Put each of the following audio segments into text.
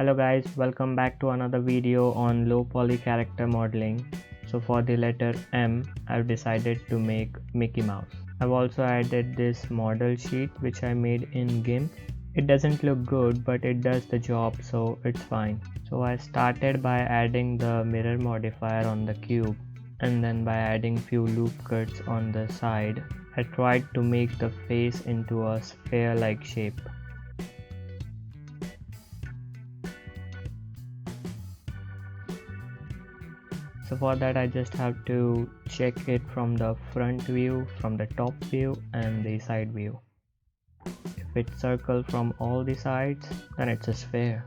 Hello guys, welcome back to another video on low poly character modeling. So for the letter M, I've decided to make Mickey Mouse. I've also added this model sheet which I made in GIMP. It doesn't look good but it does the job, so it's fine. So I started by adding the mirror modifier on the cube, and then by adding few loop cuts on the side. I tried to make the face into a sphere-like shape. So for that I just have to check it from the front view, from the top view and the side view. If it's circle from all the sides, then it's a sphere.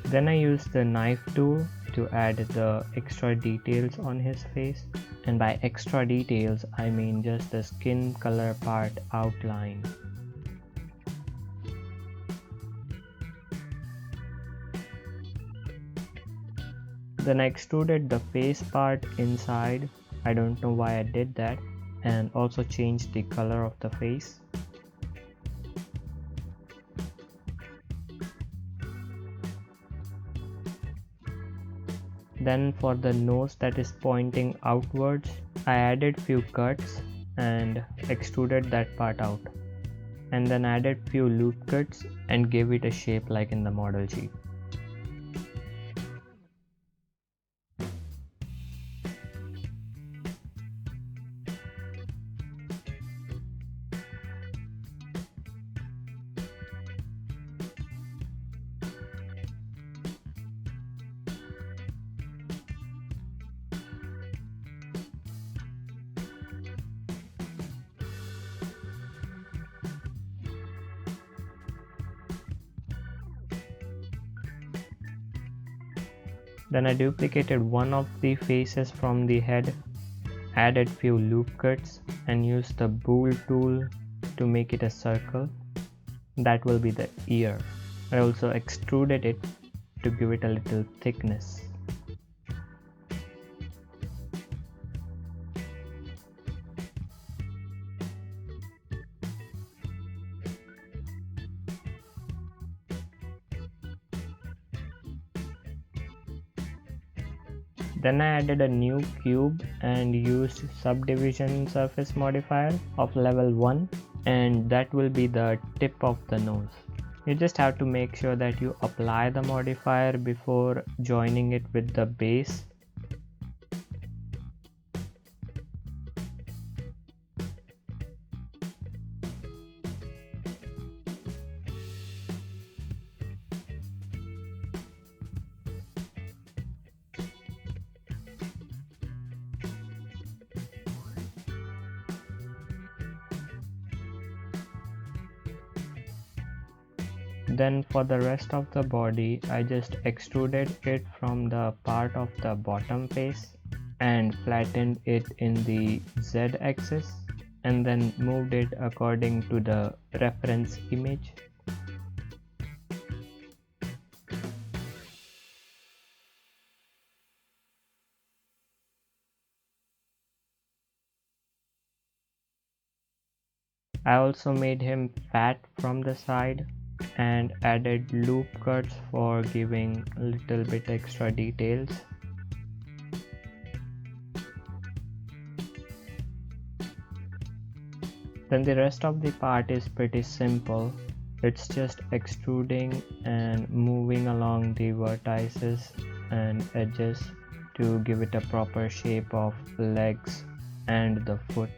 Then I use the knife tool to add the extra details on his face, and by extra details I mean just the skin color part outline. Then I extruded the face part inside. I don't know why I did that, and also changed the color of the face. Then for the nose that is pointing outwards, I added few cuts and extruded that part out, and then added few loop cuts and gave it a shape like in the model sheet. Then I duplicated one of the faces from the head, added few loop cuts and used the bool tool to make it a circle. That will be the ear. I also extruded it to give it a little thickness. Then I added a new cube and used subdivision surface modifier of level 1, and that will be the tip of the nose. You just have to make sure that you apply the modifier before joining it with the base. Then for the rest of the body, I just extruded it from the part of the bottom face and flattened it in the Z axis, and then moved it according to the reference image. I also made him fat from the side and added loop cuts for giving a little bit extra details. Then the rest of the part is pretty simple. It's just extruding and moving along the vertices and edges to give it a proper shape of legs and the foot.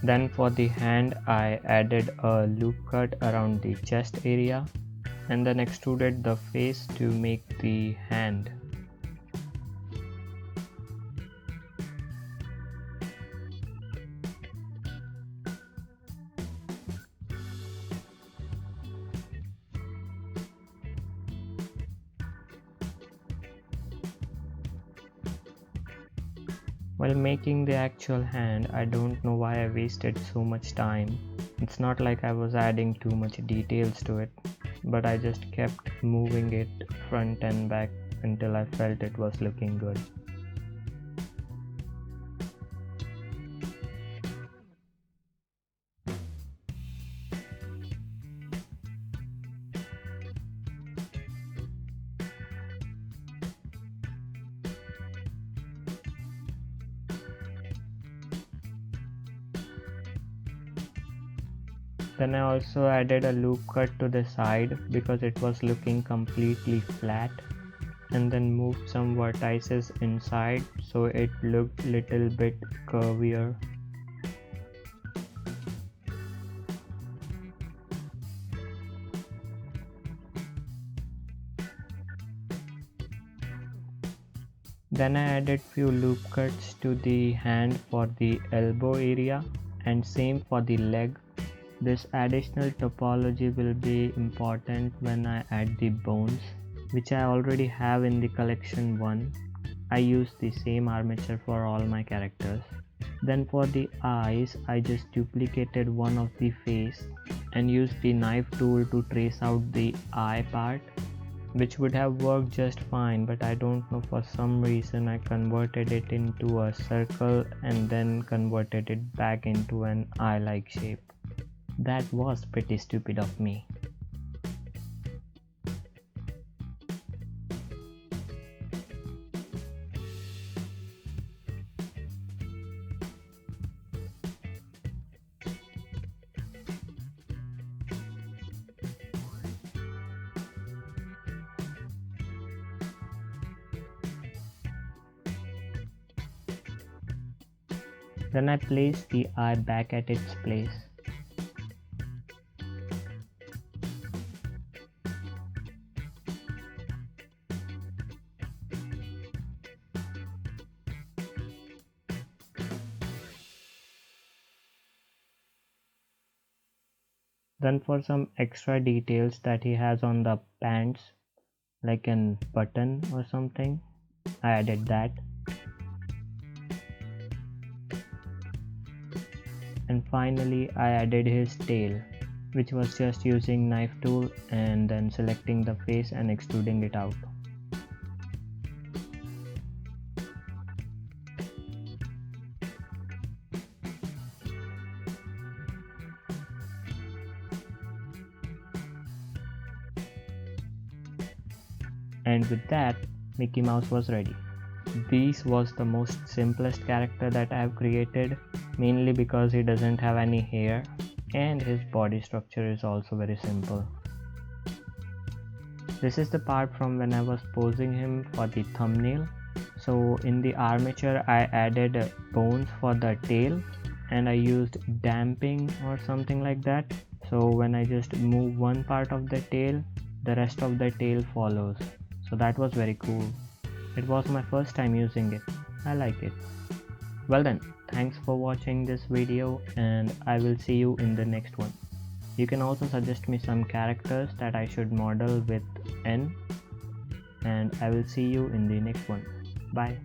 Then for the hand I added a loop cut around the chest area and then extruded the face to make the hand. While making the actual hand, I don't know why I wasted so much time. It's not like I was adding too much details to it, but I just kept moving it front and back until I felt it was looking good. Then I also added a loop cut to the side because it was looking completely flat, and then moved some vertices inside so it looked little bit curvier. Then I added few loop cuts to the hand for the elbow area and same for the leg. This additional topology will be important when I add the bones, which I already have in the collection 1. I use the same armature for all my characters. Then for the eyes, I just duplicated one of the face and used the knife tool to trace out the eye part, which would have worked just fine, but I don't know, for some reason I converted it into a circle and then converted it back into an eye-like shape. That was pretty stupid of me. Then I placed the eye back at its place. Then for some extra details that he has on the pants, like an button or something, I added that. And finally I added his tail, which was just using knife tool and then selecting the face and extruding it out. And with that, Mickey Mouse was ready. This was the most simplest character that I have created, mainly because he doesn't have any hair and his body structure is also very simple. This is the part from when I was posing him for the thumbnail. So in the armature I added bones for the tail and I used damping or something like that. So when I just move one part of the tail, the rest of the tail follows. So that was very cool. It was my first time using it. I like it. Well then, thanks for watching this video and I will see you in the next one. You can also suggest me some characters that I should model with N, and I will see you in the next one. Bye.